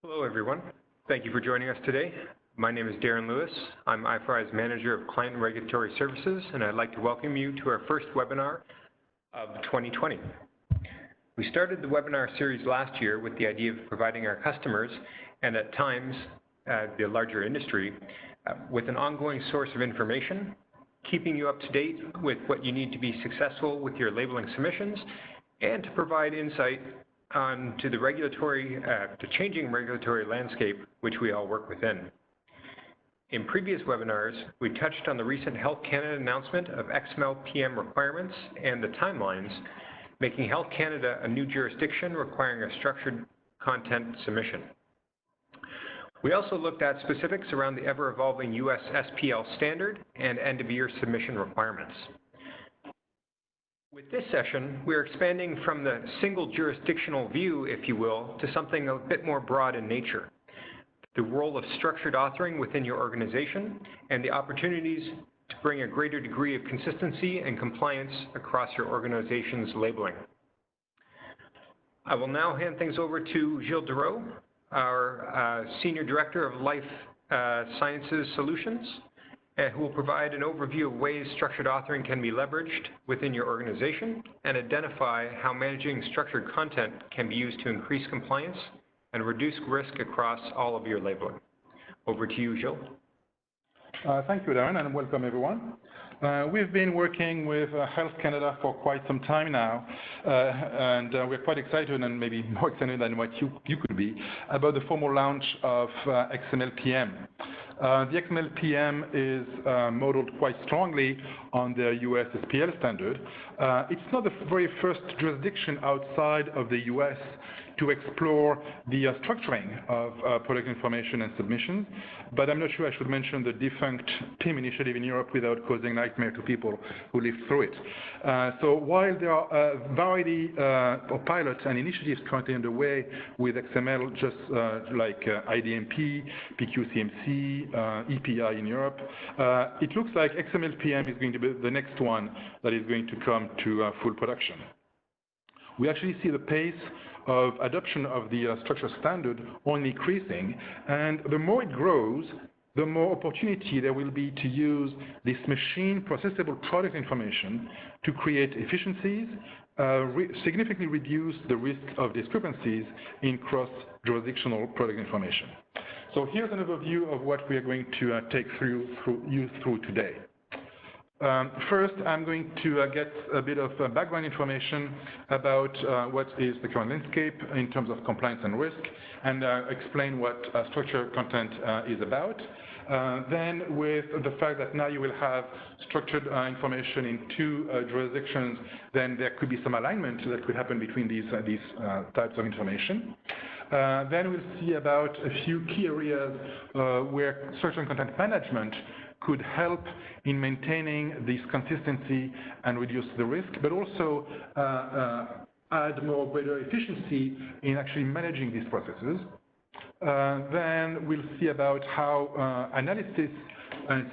Hello, everyone. Thank you for joining us today. My name is Darren Lewis. I'm IFRI's Manager of Client and Regulatory Services, and I'd like to welcome you to our first webinar of 2020. We started the webinar series last year with the idea of providing our customers, and at times the larger industry, with an ongoing source of information, keeping you up to date with what you need to be successful with your labeling submissions, and to provide insight to the changing regulatory landscape which we all work within. In previous webinars, we touched on the recent Health Canada announcement of XML/PM requirements and the timelines, making Health Canada a new jurisdiction requiring a structured content submission. We also looked at specifics around the ever-evolving US SPL standard and end-of-year submission requirements. With this session, we're expanding from the single jurisdictional view, if you will, to something a bit more broad in nature. The role of structured authoring within your organization and the opportunities to bring a greater degree of consistency and compliance across your organization's labeling. I will now hand things over to Gilles Dereau, our Senior Director of Life Sciences Solutions, who will provide an overview of ways structured authoring can be leveraged within your organization and identify how managing structured content can be used to increase compliance and reduce risk across all of your labeling. Over to you, Gilles. Thank you, Darren, and welcome everyone. We've been working with Health Canada for quite some time now, and we're quite excited, and maybe more excited than what you could be, about the formal launch of XML/PM. The XML/PM is modeled quite strongly on the US SPL standard. It's not the very first jurisdiction outside of the US to explore the structuring of product information and submissions, but I'm not sure I should mention the defunct PIM initiative in Europe without causing nightmare to people who live through it. So while there are a variety of pilots and initiatives currently underway with XML, just like IDMP, PQCMC, EPI in Europe, it looks like XML/PM is going to be the next one that is going to come to full production. We actually see the pace of adoption of the structure standard only increasing, and the more it grows, the more opportunity there will be to use this machine processable product information to create efficiencies, significantly reduce the risk of discrepancies in cross-jurisdictional product information. So here's an overview of what we are going to take you through today. First, I'm going to get a bit of background information about what is the current landscape in terms of compliance and risk, and explain what structured content is about. Then, with the fact that now you will have structured information in two jurisdictions, then there could be some alignment that could happen between these types of information. Then we'll see about a few key areas where structured content management could help in maintaining this consistency and reduce the risk, but also add more greater efficiency in actually managing these processes. Then we'll see about how analysis, and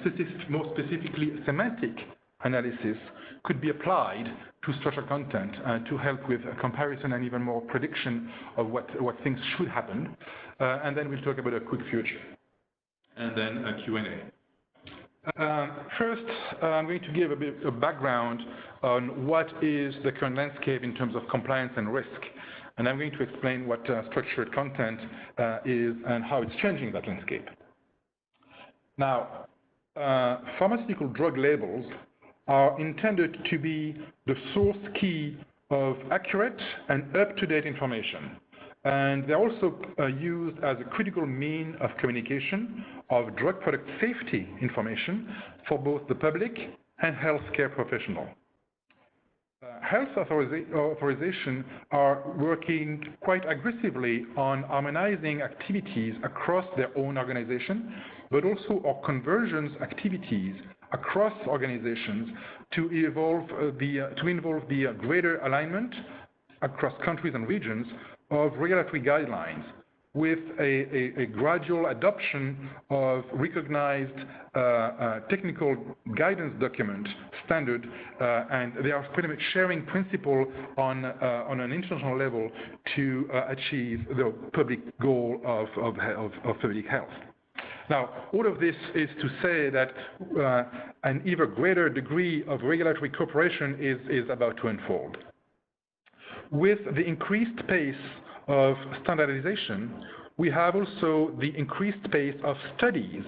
more specifically semantic analysis, could be applied to structured content to help with a comparison and even more prediction of what things should happen. And then we'll talk about a quick future, and then a Q&A. First, I'm going to give a bit of background on what is the current landscape in terms of compliance and risk, and I'm going to explain what structured content is and how it's changing that landscape. Now, pharmaceutical drug labels are intended to be the source key of accurate and up-to-date information, and they're also used as a critical mean of communication of drug product safety information for both the public and healthcare professional. Health authorizations are working quite aggressively on harmonizing activities across their own organization, but also our conversions activities across organizations to involve the greater alignment across countries and regions of regulatory guidelines with a gradual adoption of recognized technical guidance document standard, and they are pretty much sharing principle on an international level to achieve the public goal of public health. Now, all of this is to say that an even greater degree of regulatory cooperation is about to unfold. With the increased pace of standardization, we have also the increased pace of studies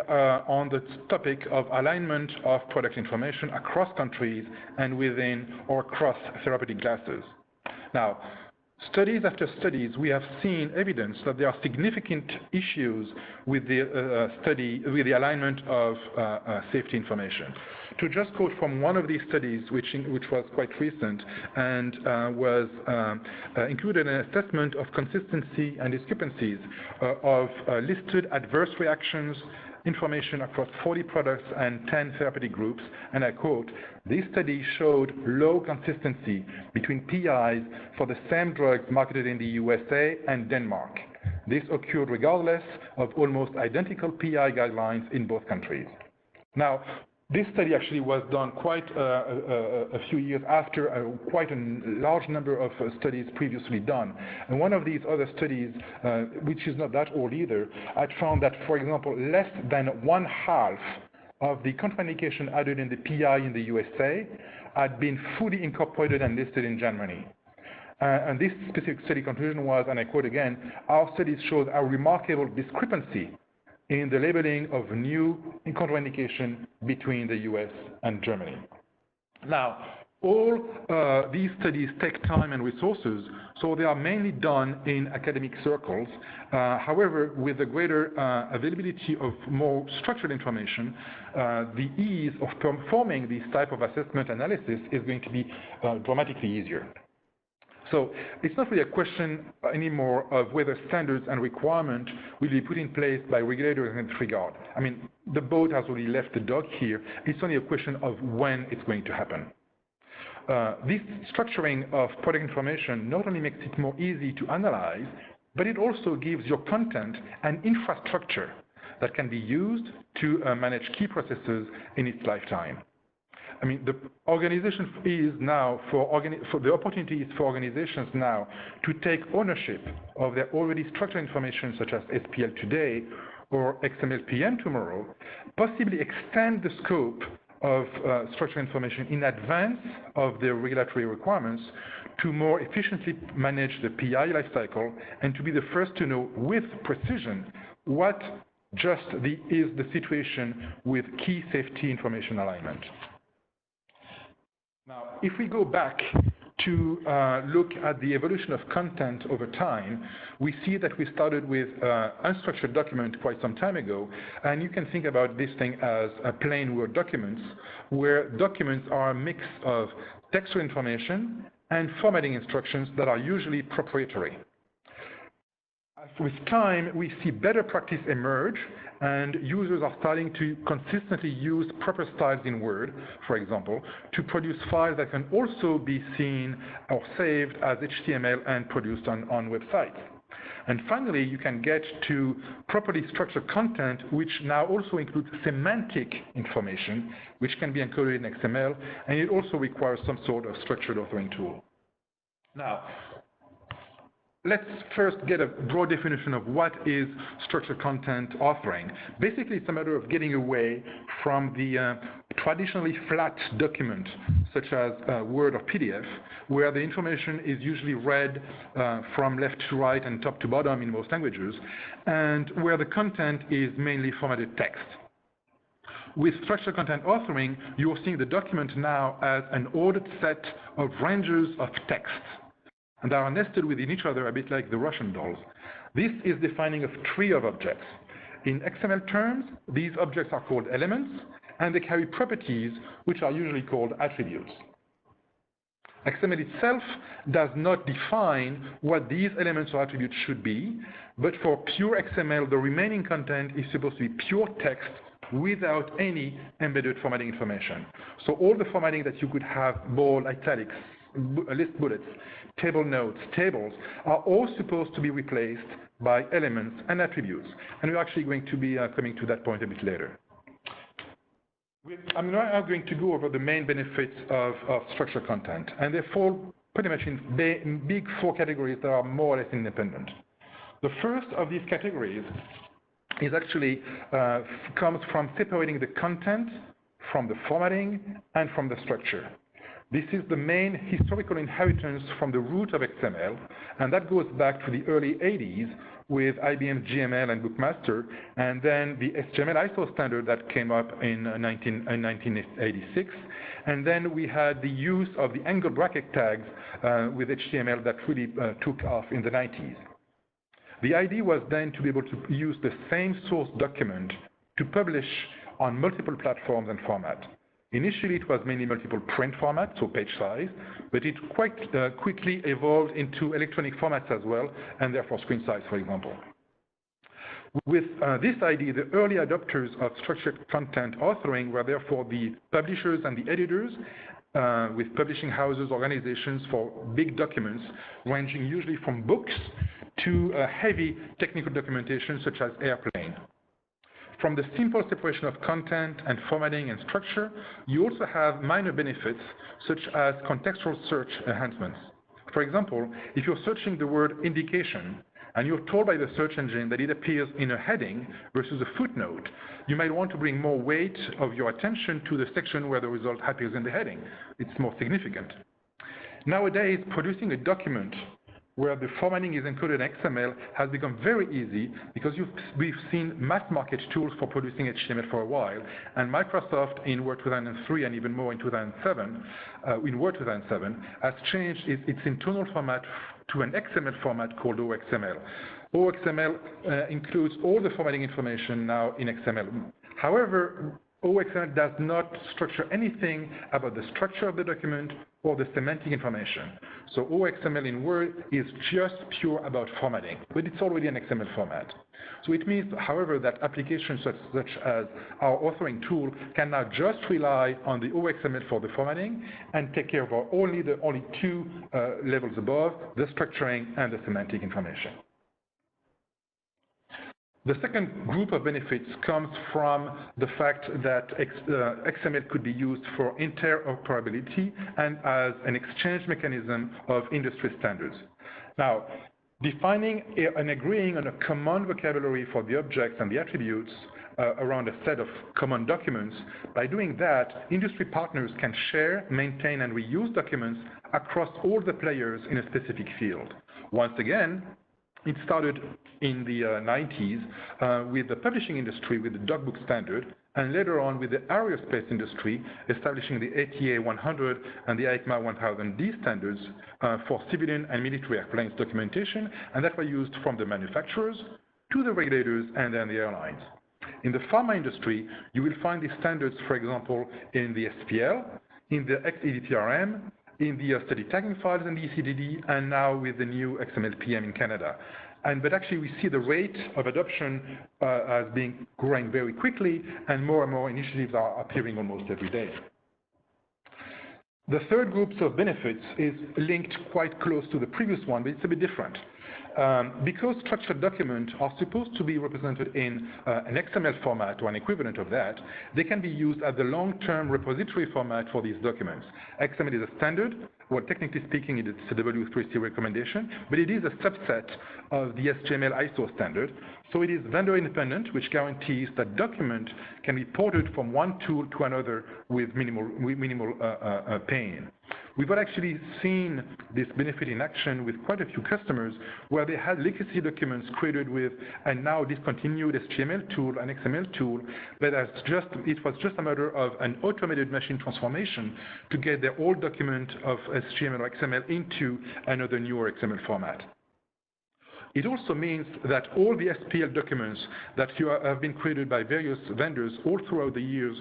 on the topic of alignment of product information across countries and within or across therapeutic classes. Now, studies after studies, we have seen evidence that there are significant issues with the alignment of safety information. To just quote from one of these studies, which was quite recent and was included an assessment of consistency and discrepancies of listed adverse reactions information across 40 products and 10 therapeutic groups, and I quote, "This study showed low consistency between PIs for the same drugs marketed in the USA and Denmark. This occurred regardless of almost identical PI guidelines in both countries." Now, this study actually was done quite a few years after quite a large number of studies previously done. And one of these other studies, which is not that old either, had found that, for example, less than 1/2 of the contraindication added in the PI in the USA had been fully incorporated and listed in Germany. And this specific study conclusion was, and I quote again, "Our studies showed a remarkable discrepancy in the labeling of new contraindication between the US and Germany." Now, all these studies take time and resources, so they are mainly done in academic circles. However, with the greater availability of more structured information, the ease of performing this type of assessment analysis is going to be dramatically easier. So it's not really a question anymore of whether standards and requirements will be put in place by regulators in this regard. I mean, the boat has already left the dock here. It's only a question of when it's going to happen. This structuring of product information not only makes it more easy to analyze, but it also gives your content an infrastructure that can be used to manage key processes in its lifetime. I mean, the organization is now for the opportunity is for organizations now to take ownership of their already structured information, such as SPL today or XML/PM tomorrow, possibly extend the scope of structured information in advance of the regulatory requirements to more efficiently manage the PI lifecycle and to be the first to know with precision what is the situation with key safety information alignment. Now, if we go back to look at the evolution of content over time, we see that we started with unstructured document quite some time ago, and you can think about this thing as plain Word documents, where documents are a mix of textual information and formatting instructions that are usually proprietary. With time, we see better practice emerge, and users are starting to consistently use proper styles in Word, for example, to produce files that can also be seen or saved as HTML and produced on websites. And finally, you can get to properly structured content, which now also includes semantic information, which can be encoded in XML, and it also requires some sort of structured authoring tool. Now, let's first get a broad definition of what is structured content authoring. Basically, it's a matter of getting away from the traditionally flat document, such as Word or PDF, where the information is usually read from left to right and top to bottom in most languages, and where the content is mainly formatted text. With structured content authoring, you're seeing the document now as an ordered set of ranges of text, and they are nested within each other a bit like the Russian dolls. This is defining a tree of objects. In XML terms, these objects are called elements, and they carry properties which are usually called attributes. XML itself does not define what these elements or attributes should be, but for pure XML, the remaining content is supposed to be pure text without any embedded formatting information. So all the formatting that you could have, bold, italics, list bullets, table notes, tables, are all supposed to be replaced by elements and attributes. And we're actually going to be coming to that point a bit later. I'm now going to go over the main benefits of structured content, and they fall pretty much in big four categories that are more or less independent. The first of these categories is actually comes from separating the content from the formatting and from the structure. This is the main historical inheritance from the root of XML, and that goes back to the early 80s with IBM's GML and Bookmaster, and then the HTML ISO standard that came up in 1986. And then we had the use of the angle bracket tags with HTML that really took off in the 90s. The idea was then to be able to use the same source document to publish on multiple platforms and formats. Initially, it was mainly multiple print formats, so page size, but it quite quickly evolved into electronic formats as well, and therefore screen size, for example. With this idea, the early adopters of structured content authoring were therefore the publishers and the editors, with publishing houses, organizations for big documents, ranging usually from books to heavy technical documentation such as airplane. From the simple separation of content and formatting and structure, you also have minor benefits such as contextual search enhancements. For example, if you're searching the word indication and you're told by the search engine that it appears in a heading versus a footnote, you might want to bring more weight of your attention to the section where the result appears in the heading. It's more significant. Nowadays, producing a document where the formatting is encoded in XML has become very easy because we've seen mass market tools for producing HTML for a while, and Microsoft in Word 2003 and even more in 2007, in Word 2007, has changed its internal format to an XML format called OXML. OXML includes all the formatting information now in XML. However, OXML does not structure anything about the structure of the document or the semantic information. So OXML in Word is just pure about formatting, but it's already an XML format. So it means, however, that applications such as our authoring tool can now just rely on the OXML for the formatting and take care of only two levels above, the structuring and the semantic information. The second group of benefits comes from the fact that XML could be used for interoperability and as an exchange mechanism of industry standards. Now, defining and agreeing on a common vocabulary for the objects and the attributes around a set of common documents, by doing that, industry partners can share, maintain, and reuse documents across all the players in a specific field. Once again, it started in the 90s with the publishing industry with the DocBook standard, and later on with the aerospace industry establishing the ATA 100 and the EICMA 1000D standards for civilian and military airplanes documentation, and that were used from the manufacturers to the regulators and then the airlines. In the pharma industry, you will find these standards, for example, in the SPL, in the XEDTRM, in the study tagging files in the ECDD, and now with the new XML-PM in Canada. But actually, we see the rate of adoption as being growing very quickly, and more initiatives are appearing almost every day. The third group of benefits is linked quite close to the previous one, but it's a bit different. Because structured documents are supposed to be represented in an XML format or an equivalent of that, they can be used as the long-term repository format for these documents. XML is a standard. Well, technically speaking, it is a W3C recommendation, but it is a subset of the HTML ISO standard. So it is vendor independent, which guarantees that document can be ported from one tool to another with minimal pain. We've actually seen this benefit in action with quite a few customers where they had legacy documents created with a now discontinued HTML tool, an XML tool, but it was just a matter of an automated machine transformation to get their old document of HTML or XML into another newer XML format. It also means that all the SPL documents that have been created by various vendors all throughout the years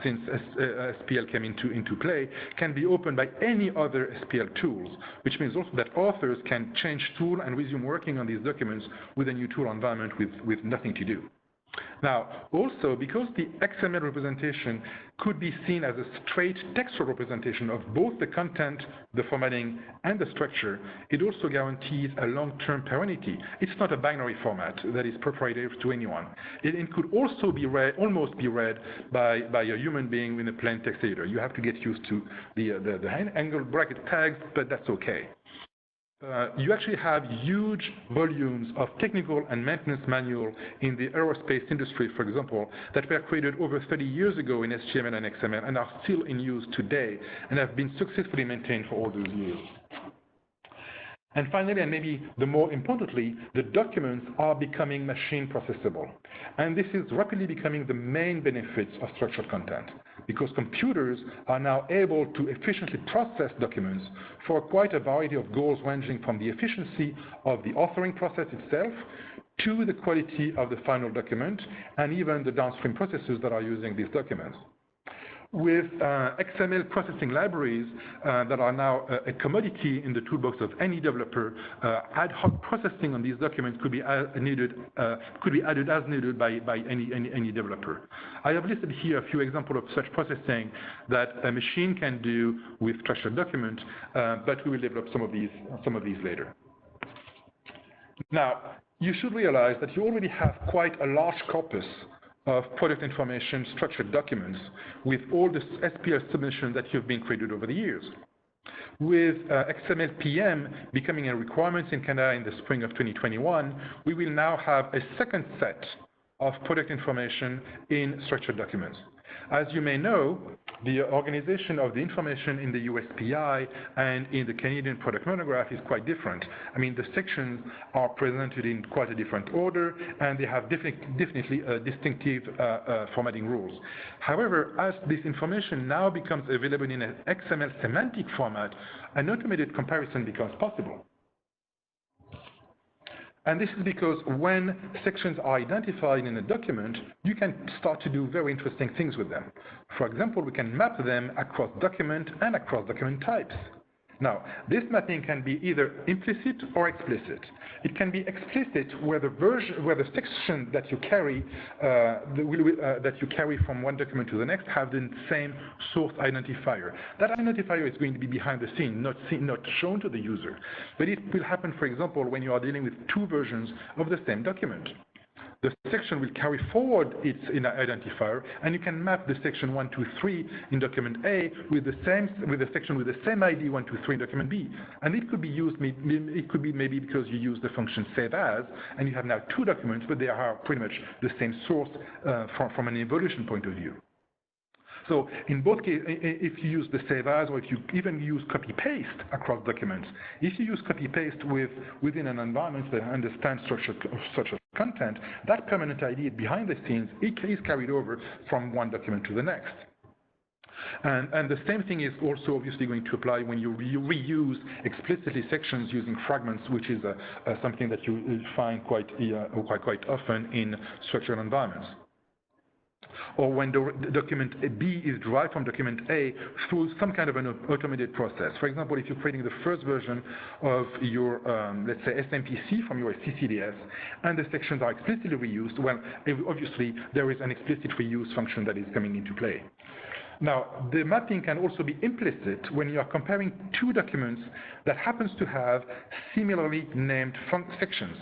since SPL came into play can be opened by any other SPL tools, which means also that authors can change tool and resume working on these documents with a new tool environment with nothing to do. Now, also, because the XML representation could be seen as a straight textual representation of both the content, the formatting, and the structure, it also guarantees a long-term permanency. It's not a binary format that is proprietary to anyone. It could also be read, almost be read by a human being in a plain text editor. You have to get used to the angle bracket tags, but that's okay. You actually have huge volumes of technical and maintenance manual in the aerospace industry, for example, that were created over 30 years ago in HTML and XML and are still in use today and have been successfully maintained for all those years. And finally, and maybe the more importantly, the documents are becoming machine processable. And this is rapidly becoming the main benefits of structured content, because computers are now able to efficiently process documents for quite a variety of goals, ranging from the efficiency of the authoring process itself to the quality of the final document, and even the downstream processes that are using these documents. With XML processing libraries that are now a commodity in the toolbox of any developer, ad hoc processing on these documents could be added as needed by any developer. I have listed here a few examples of such processing that a machine can do with structured documents, but we will develop some of these later. Now, you should realize that you already have quite a large corpus of product information structured documents with all the SPL submissions that have been created over the years. With XML PM becoming a requirement in Canada in the spring of 2021, we will now have a second set of product information in structured documents. As you may know, the organization of the information in the USPI and in the Canadian product monograph is quite different. I mean, the sections are presented in quite a different order, and they have definitely distinctive formatting rules. However, as this information now becomes available in an XML semantic format, an automated comparison becomes possible. And this is because when sections are identified in a document, you can start to do very interesting things with them. For example, we can map them across document and across document types. Now, this mapping can be either implicit or explicit. It can be explicit where the section that you carry from one document to the next have the same source identifier. That identifier is going to be behind the scene, not shown to the user. But it will happen, for example, when you are dealing with two versions of the same document. The section will carry forward its identifier, and you can map the section 1, 2, 3 in document A with the section with the same ID 1, 2, 3 in document B. And it could be used. It could be maybe because you use the function save as, and you have now two documents, but they are pretty much the same source from an evolution point of view. So in both cases, if you use the save as, or if you even use copy-paste across documents, if you use copy-paste within an environment that understands structured content, that permanent ID behind the scenes is carried over from one document to the next. And the same thing is also obviously going to apply when you reuse explicitly sections using fragments, which is something that you find quite often in structured environments. Or when the document B is derived from document A through some kind of an automated process. For example, if you're creating the first version of your, let's say, SMPC from your CCDS, and the sections are explicitly reused, well, obviously, there is an explicit reuse function that is coming into play. Now, the mapping can also be implicit when you are comparing two documents that happens to have similarly named sections.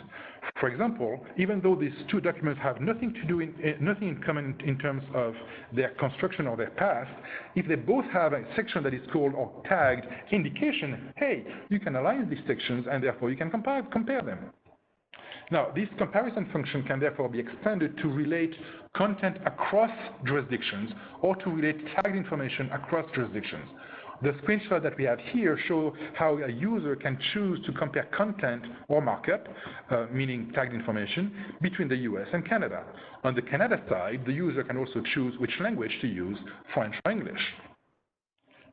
For example, even though these two documents have nothing in common in terms of their construction or their past, if they both have a section that is called or tagged indication, hey, you can align these sections and therefore you can compare them. Now, this comparison function can therefore be extended to relate content across jurisdictions or to relate tagged information across jurisdictions. The screenshot that we have here shows how a user can choose to compare content or markup, meaning tagged information, between the US and Canada. On the Canada side, the user can also choose which language to use, French or English.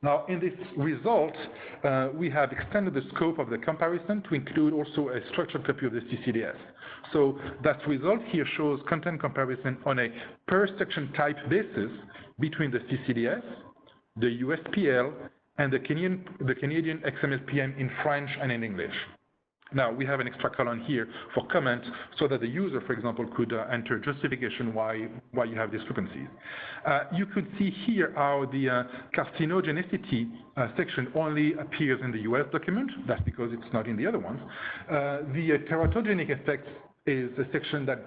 Now, in this result, we have extended the scope of the comparison to include also a structured copy of the CCDS. So that result here shows content comparison on a per section type basis between the CCDS, the USPL, and the Canadian XML PM in French and in English. Now, we have an extra column here for comments so that the user, for example, could enter justification why you have discrepancies. You could see here how the carcinogenicity section only appears in the US document. That's because it's not in the other ones. The teratogenic effect is a section that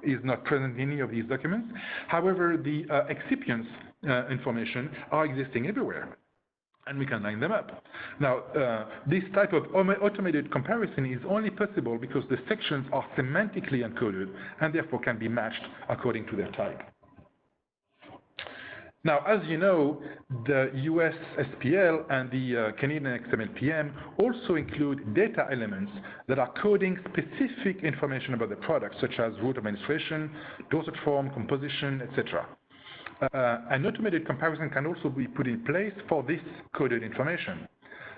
is not present in any of these documents. However, the excipients information are existing everywhere, and we can line them up. Now, this type of automated comparison is only possible because the sections are semantically encoded and therefore can be matched according to their type. Now, as you know, the US SPL and the Canadian XML/PM also include data elements that are coding specific information about the product, such as route of administration, dosage form, composition, etc. An automated comparison can also be put in place for this coded information.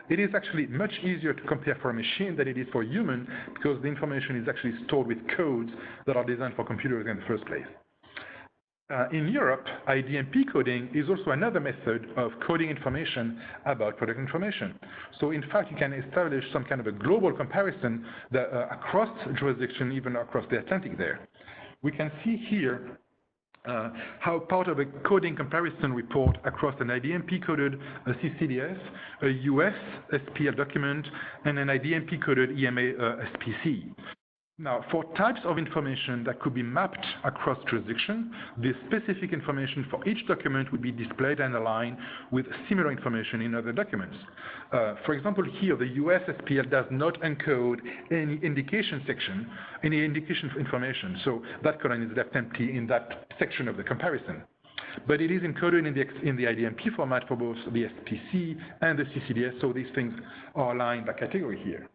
It is actually much easier to compare for a machine than it is for a human because the information is actually stored with codes that are designed for computers in the first place. In Europe, IDMP coding is also another method of coding information about product information. So in fact, you can establish some kind of a global comparison that, across jurisdiction, even across the Atlantic there. We can see here how part of a coding comparison report across an IDMP-coded CCDS, a US SPL document, and an IDMP-coded EMA SPC. Now, for types of information that could be mapped across jurisdiction, the specific information for each document would be displayed and aligned with similar information in other documents. For example, here, the US SPL does not encode any indication section, any indication information, so that column is left empty in that section of the comparison. But it is encoded in the IDMP format for both the SPC and the CCDS, so these things are aligned by category here.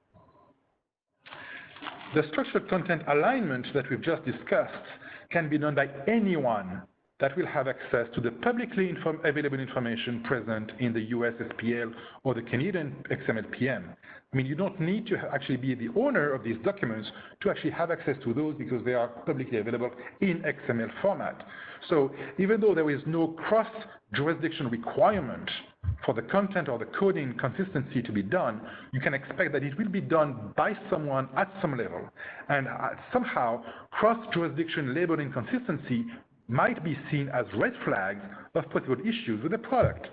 The structured content alignment that we've just discussed can be done by anyone that will have access to the publicly available information present in the US SPL or the Canadian XML/PM. I mean, you don't need to actually be the owner of these documents to actually have access to those because they are publicly available in XML format. So even though there is no cross-jurisdiction requirement for the content or the coding consistency to be done, you can expect that it will be done by someone at some level. And somehow, cross-jurisdiction labeling consistency might be seen as red flags of possible issues with the product.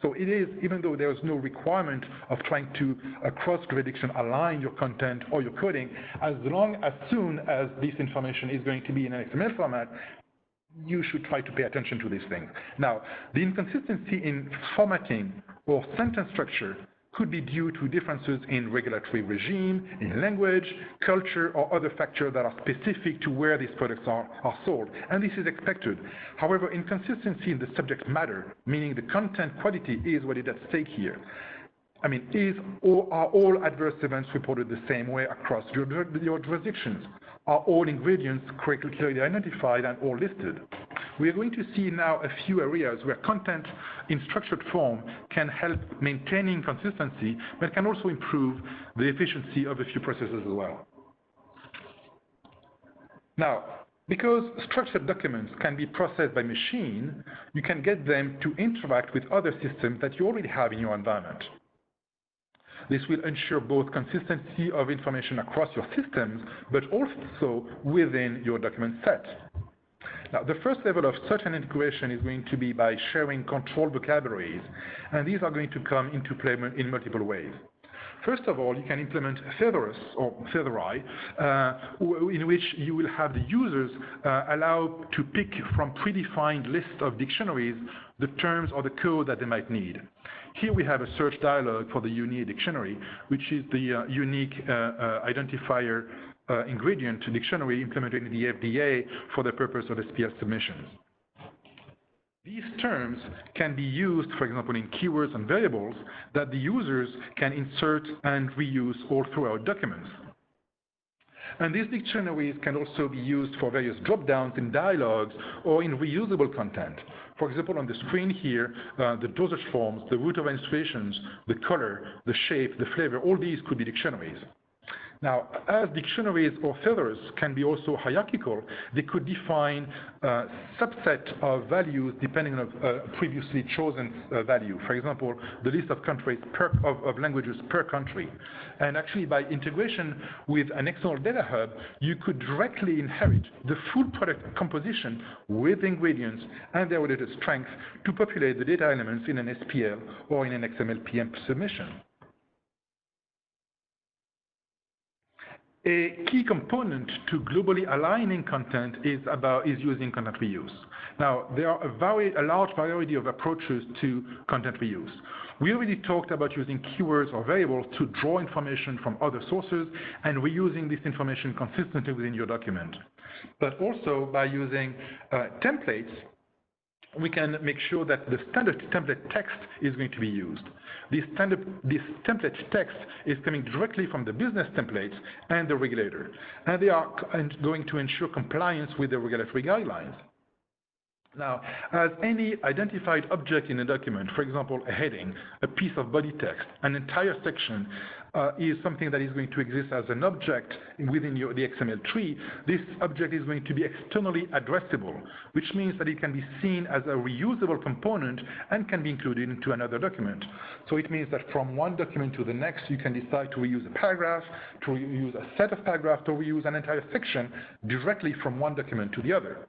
So it is, even though there is no requirement of trying to cross-jurisdiction align your content or your coding, as soon as this information is going to be in an XML format, you should try to pay attention to these things. Now, the inconsistency in formatting or sentence structure could be due to differences in regulatory regime, in language, culture, or other factors that are specific to where these products are sold, and this is expected. However, inconsistency in the subject matter, meaning the content quality, is what is at stake here. I mean, are all adverse events reported the same way across your jurisdictions? Are all ingredients correctly clearly identified and all listed? We are going to see now a few areas where content in structured form can help maintaining consistency, but can also improve the efficiency of a few processes as well. Now, because structured documents can be processed by machine, you can get them to interact with other systems that you already have in your environment. This will ensure both consistency of information across your systems, but also within your document set. Now, the first level of such an integration is going to be by sharing controlled vocabularies, and these are going to come into play in multiple ways. First of all, you can implement Feathers or Featheri, in which you will have the users allowed to pick from predefined lists of dictionaries the terms or the code that they might need. Here we have a search dialog for the UNI dictionary, which is the unique identifier ingredient dictionary implemented in the FDA for the purpose of SPL submissions. These terms can be used, for example, in keywords and variables that the users can insert and reuse all throughout documents. And these dictionaries can also be used for various drop-downs in dialogues or in reusable content. For example, on the screen here, the dosage forms, the route of administrations, the color, the shape, the flavor, all these could be dictionaries. Now, as dictionaries or thesaurus can be also hierarchical, they could define a subset of values depending on a previously chosen value. For example, the list of countries of languages per country. And actually, by integration with an external data hub, you could directly inherit the full product composition with ingredients and their related strengths to populate the data elements in an SPL or in an XML/PM submission. A key component to globally aligning content is using content reuse. Now, there are a large variety of approaches to content reuse. We already talked about using keywords or variables to draw information from other sources and reusing this information consistently within your document. But also by using templates, we can make sure that the standard template text is going to be used. This template text is coming directly from the business templates and the regulator, and they are going to ensure compliance with the regulatory guidelines. Now, as any identified object in a document, for example, a heading, a piece of body text, an entire section, is something that is going to exist as an object within the XML tree, this object is going to be externally addressable, which means that it can be seen as a reusable component and can be included into another document. So it means that from one document to the next, you can decide to reuse a paragraph, to reuse a set of paragraphs, to reuse an entire section directly from one document to the other.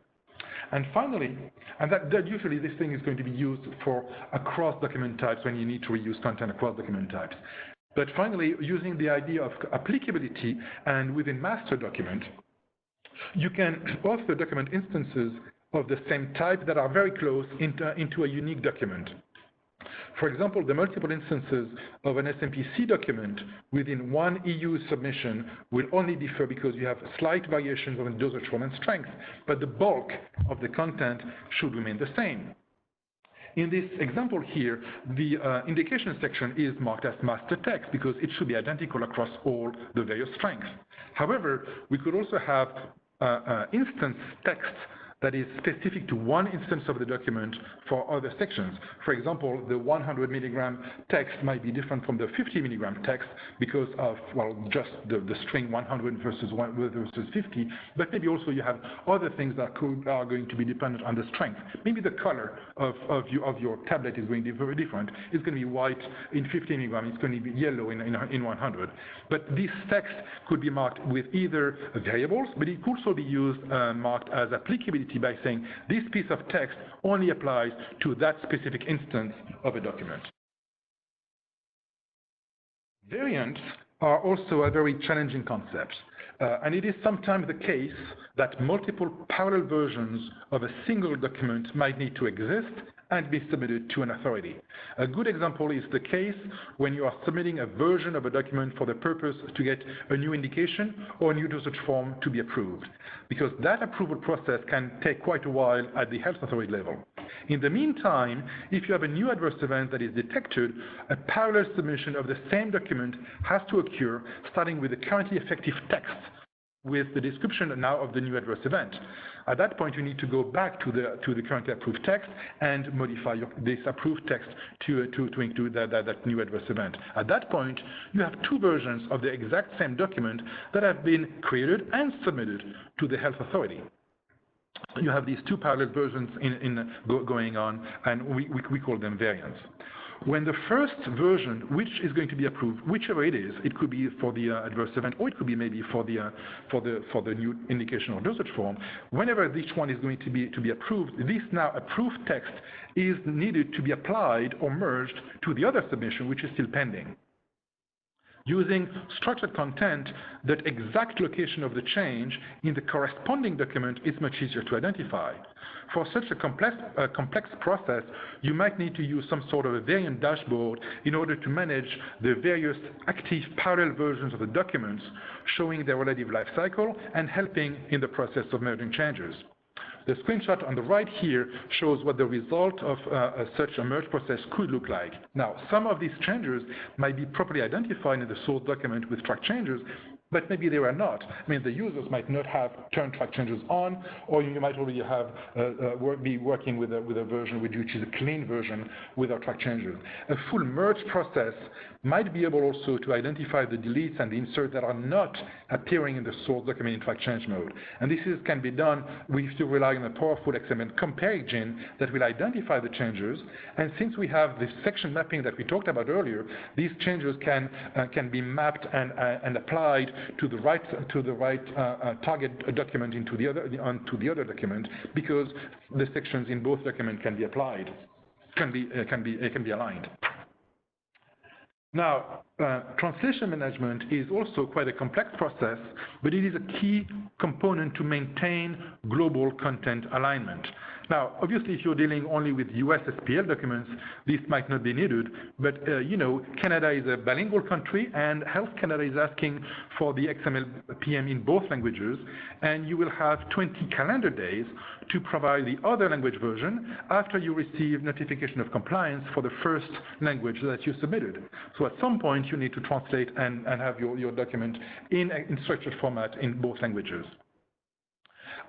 And finally, and that usually this thing is going to be used for across document types when you need to reuse content across document types. But finally, using the idea of applicability and within master document, you can author document instances of the same type that are very close into a unique document. For example, the multiple instances of an SMPC document within one EU submission will only differ because you have slight variations of dosage form and strength, but the bulk of the content should remain the same. In this example here, the indication section is marked as master text because it should be identical across all the various strengths. However, we could also have instance text that is specific to one instance of the document for other sections. For example, the 100 milligram text might be different from the 50 milligram text because of, well, just the string 100 versus 50, but maybe also you have other things that are going to be dependent on the strength. Maybe the color of your tablet is going to be very different. It's going to be white in 50 milligram, it's going to be yellow in 100. But this text could be marked with either variables, but it could also be used marked as applicability by saying this piece of text only applies to that specific instance of a document. Variants are also a very challenging concept, and it is sometimes the case that multiple parallel versions of a single document might need to exist and be submitted to an authority. A good example is the case when you are submitting a version of a document for the purpose to get a new indication or a new dosage form to be approved, because that approval process can take quite a while at the health authority level. In the meantime, if you have a new adverse event that is detected, a parallel submission of the same document has to occur, starting with the currently effective text with the description now of the new adverse event. At that point, you need to go back to the currently approved text and modify this approved text to include that new adverse event. At that point, you have two versions of the exact same document that have been created and submitted to the health authority. You have these two parallel versions going on, and we call them variants. When the first version, which is going to be approved, whichever it is, it could be for the adverse event, or it could be maybe for the new indication or dosage form. Whenever each one is going to be approved, this now approved text is needed to be applied or merged to the other submission, which is still pending. Using structured content, that exact location of the change in the corresponding document is much easier to identify. For such a complex process, you might need to use some sort of a variant dashboard in order to manage the various active parallel versions of the documents, showing their relative life cycle and helping in the process of merging changes. The screenshot on the right here shows what the result of such a merge process could look like. Now, some of these changes might be properly identified in the source document with track changes, but maybe they were not. I mean, the users might not have turned track changes on, or you might already have be working with a version which is a clean version without track changes. A full merge process might be able also to identify the deletes and the inserts that are not appearing in the source document in track change mode. And this can be done with to rely on a powerful XML compare engine that will identify the changes. And since we have this section mapping that we talked about earlier, these changes can be mapped and applied to the right target document onto the other document, because the sections in both documents can be applied, can be aligned. Now, translation management is also quite a complex process, but it is a key component to maintain global content alignment. Now, obviously, if you're dealing only with US SPL documents, this might not be needed, but you know, Canada is a bilingual country, and Health Canada is asking for the XML PM in both languages, and you will have 20 calendar days to provide the other language version after you receive notification of compliance for the first language that you submitted. So at some point, you need to translate and have your document in structured format in both languages.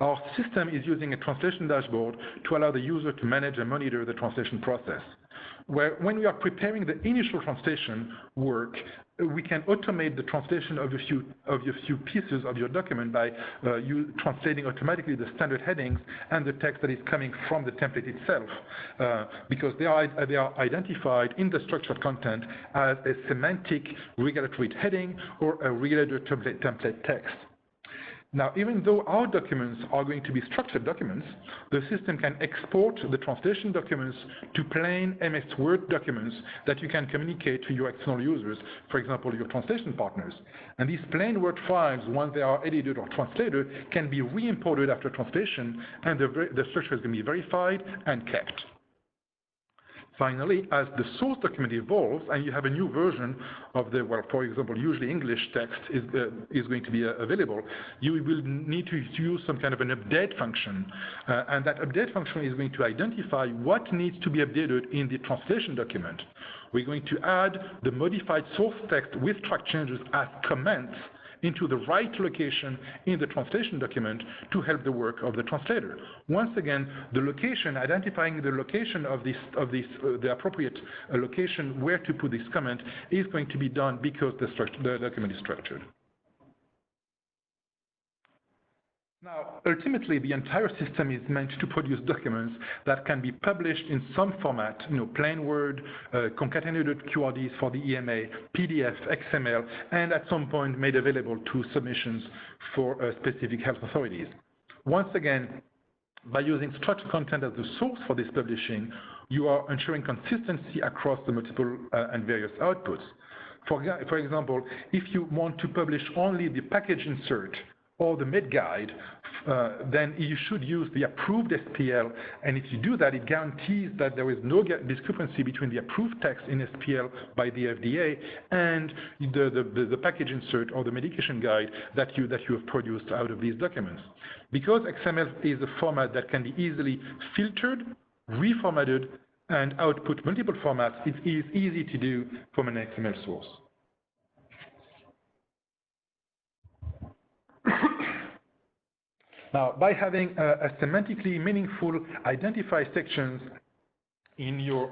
Our system is using a translation dashboard to allow the user to manage and monitor the translation process. When we are preparing the initial translation work, we can automate the translation of a few pieces of your document by translating automatically the standard headings and the text that is coming from the template itself, because they are identified in the structured content as a semantic regulatory heading or a regulatory template text. Now, even though our documents are going to be structured documents, the system can export the translation documents to plain MS Word documents that you can communicate to your external users, for example, your translation partners. And these plain Word files, once they are edited or translated, can be re-imported after translation, and the structure is going to be verified and kept. Finally, as the source document evolves and you have a new version of the, well, for example, usually English text is going to be available, you will need to use some kind of an update function. And that update function is going to identify what needs to be updated in the translation document. We're going to add the modified source text with track changes as comments into the right location in the translation document to help the work of the translator. Once again, the location, identifying the location of the appropriate location where to put this comment is going to be done because the document is structured. Now, ultimately, the entire system is meant to produce documents that can be published in some format, plain Word, concatenated QRDs for the EMA, PDF, XML, and at some point made available to submissions for specific health authorities. Once again, by using structured content as the source for this publishing, you are ensuring consistency across the multiple and various outputs. For example, if you want to publish only the package insert or the mid-guide, then you should use the approved SPL, and if you do that, it guarantees that there is no discrepancy between the approved text in SPL by the FDA and the package insert or the medication guide that you have produced out of these documents. Because XML is a format that can be easily filtered, reformatted, and output multiple formats, it is easy to do from an XML source. Now, by having a semantically meaningful identified sections in your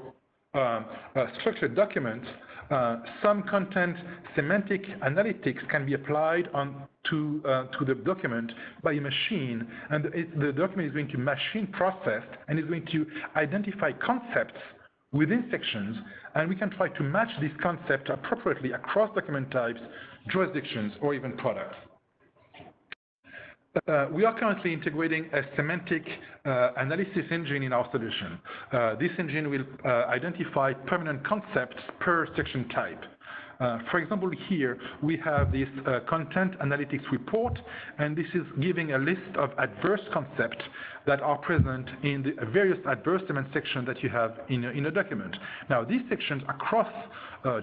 structured document, some content semantic analytics can be applied to the document by a machine, and the document is going to machine process and is going to identify concepts within sections, and we can try to match this concept appropriately across document types, jurisdictions, or even products. We are currently integrating a semantic analysis engine in our solution. This engine will identify permanent concepts per section type. For example, here we have this content analytics report, and this is giving a list of adverse concepts that are present in the various adverse element sections that you have in a document. Now, these sections across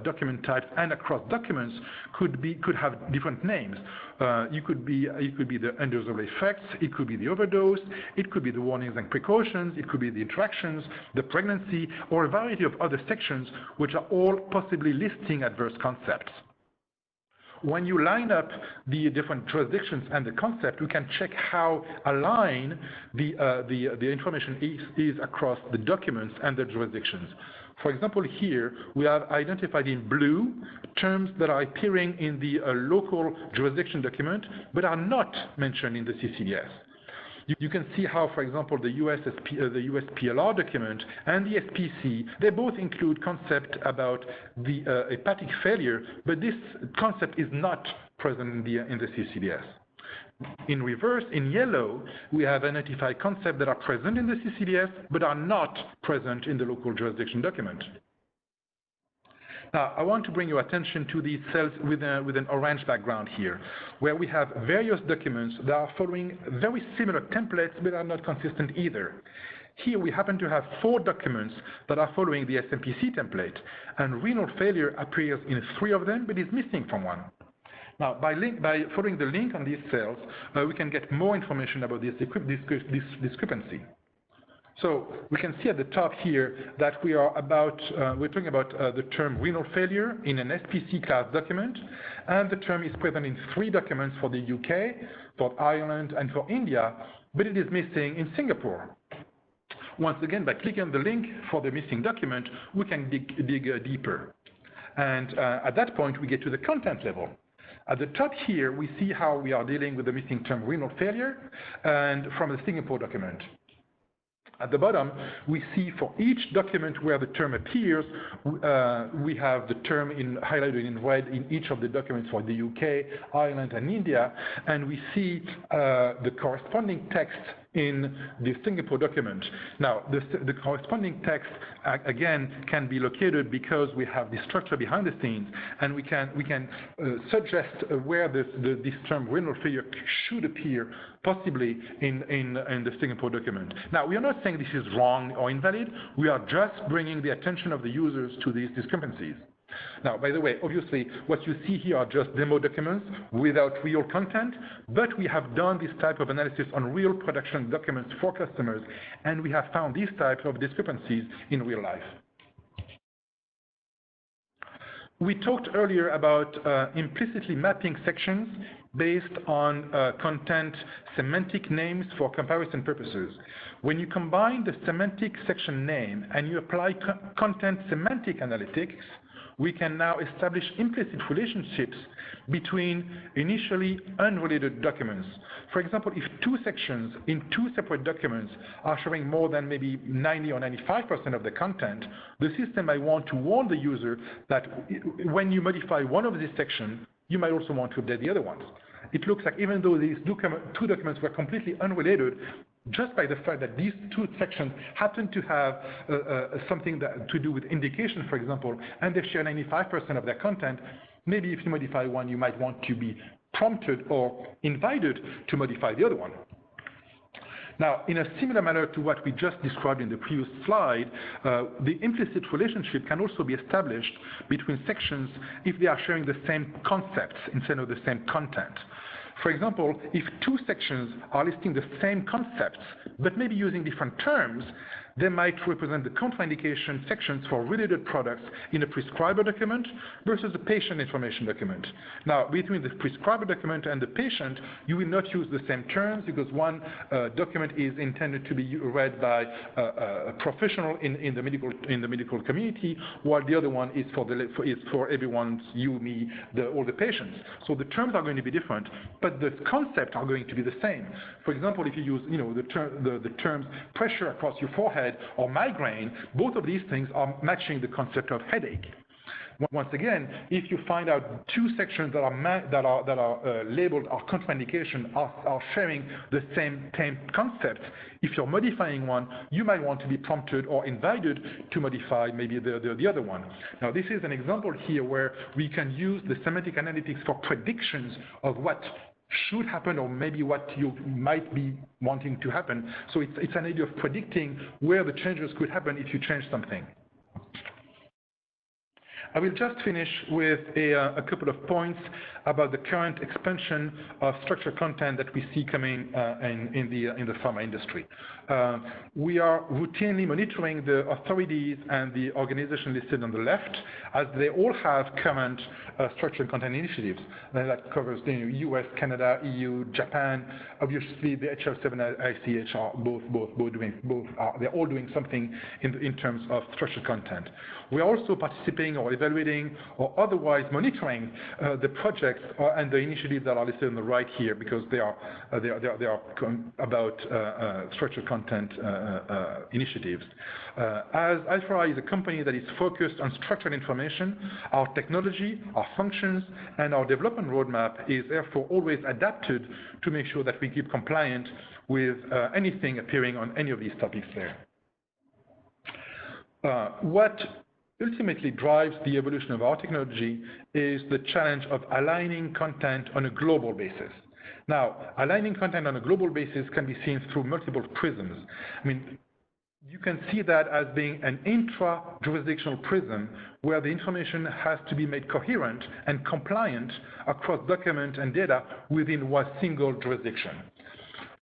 document types and across documents could have different names. It could be the undesirable effects, it could be the overdose, it could be the warnings and precautions, it could be the interactions, the pregnancy, or a variety of other sections which are all possibly listing adverse concepts. when you line up the different jurisdictions and the concept, we can check how aligned the information is across the documents and the jurisdictions. For example, here we have identified in blue terms that are appearing in the local jurisdiction document but are not mentioned in the CCDS. You can see how, for example, the US PLR document and the SPC, they both include concept about the hepatic failure, but this concept is not present in the CCDS. In reverse, in yellow, we have identified concepts that are present in the CCDS but are not present in the local jurisdiction document. Now, I want to bring your attention to these cells with an orange background here, where we have various documents that are following very similar templates but are not consistent either. Here we happen to have 4 documents that are following the SMPC template, and renal failure appears in 3 of them but is missing from 1. Now, by following the link on these cells, we can get more information about this discrepancy. So we can see at the top here that we're talking about the term renal failure in an SPC class document, and the term is present in 3 documents for the UK, for Ireland, and for India, but it is missing in Singapore. Once again, by clicking on the link for the missing document, we can dig deeper. And at that point, we get to the content level. At the top here, we see how we are dealing with the missing term renal failure, and from the Singapore document. At the bottom, we see for each document where the term appears, we have the term highlighted in red in each of the documents for the UK, Ireland, and India, and we see the corresponding text in the Singapore document. Now, the corresponding text, again, can be located because we have the structure behind the scenes, and we can suggest where this term renal failure should appear, possibly in the Singapore document. Now, we are not saying this is wrong or invalid. We are just bringing the attention of the users to these discrepancies. Now, by the way, obviously, what you see here are just demo documents without real content, but we have done this type of analysis on real production documents for customers, and we have found these types of discrepancies in real life. We talked earlier about implicitly mapping sections based on content semantic names for comparison purposes. When you combine the semantic section name and you apply content semantic analytics, we can now establish implicit relationships between initially unrelated documents. For example, if 2 sections in 2 separate documents are showing more than maybe 90 or 95% of the content, the system might want to warn the user that when you modify one of these sections, you might also want to update the other ones. It looks like even though these 2 documents were completely unrelated, just by the fact that these 2 sections happen to have something to do with indication, for example, and they share 95% of their content, maybe if you modify one, you might want to be prompted or invited to modify the other one. Now, in a similar manner to what we just described in the previous slide, the implicit relationship can also be established between sections if they are sharing the same concepts instead of the same content. For example, if 2 sections are listing the same concepts, but maybe using different terms, they might represent the contraindication sections for related products in a prescriber document versus a patient information document. Now, between the prescriber document and the patient, you will not use the same terms because one document is intended to be read by a professional in the medical community, while the other one is for everyone, you, me, all the patients. So the terms are going to be different, but the concepts are going to be the same. For example, if you use the terms pressure across your forehead or migraine, both of these things are matching the concept of headache. Once again, if you find out 2 sections that are labeled as contraindication are sharing the same concept, if you're modifying one, you might want to be prompted or invited to modify maybe the other one. Now, this is an example here where we can use the semantic analytics for predictions of what should happen or maybe what you might be wanting to happen. So it's an idea of predicting where the changes could happen if you change something. I will just finish with a couple of points about the current expansion of structured content that we see coming in the pharma industry. We are routinely monitoring the authorities and the organization listed on the left, as they all have current structured content initiatives that covers the US, Canada, EU, Japan. Obviously, the HL7 ICH are they're all doing something in terms of structured content. We are also participating or evaluating or otherwise monitoring the projects and the initiatives that are listed on the right here, because they are about structured content initiatives. As Alpha is a company that is focused on structured information, our technology, our functions, and our development roadmap is therefore always adapted to make sure that we keep compliant with anything appearing on any of these topics there. What ultimately drives the evolution of our technology is the challenge of aligning content on a global basis. Now, aligning content on a global basis can be seen through multiple prisms. I mean, you can see that as being an intra-jurisdictional prism where the information has to be made coherent and compliant across document and data within one single jurisdiction.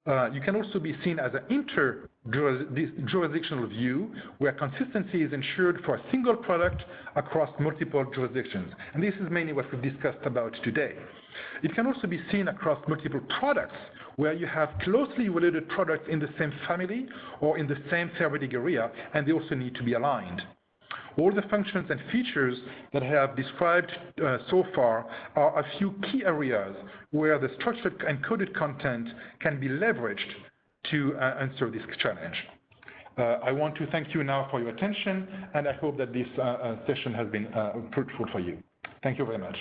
You can also be seen as an inter-jurisdictional view where consistency is ensured for a single product across multiple jurisdictions. And this is mainly what we've discussed about today. It can also be seen across multiple products where you have closely related products in the same family or in the same therapeutic area, and they also need to be aligned. All the functions and features that I have described so far are a few key areas where the structured and coded content can be leveraged to answer this challenge. I want to thank you now for your attention, and I hope that this session has been fruitful for you. Thank you very much.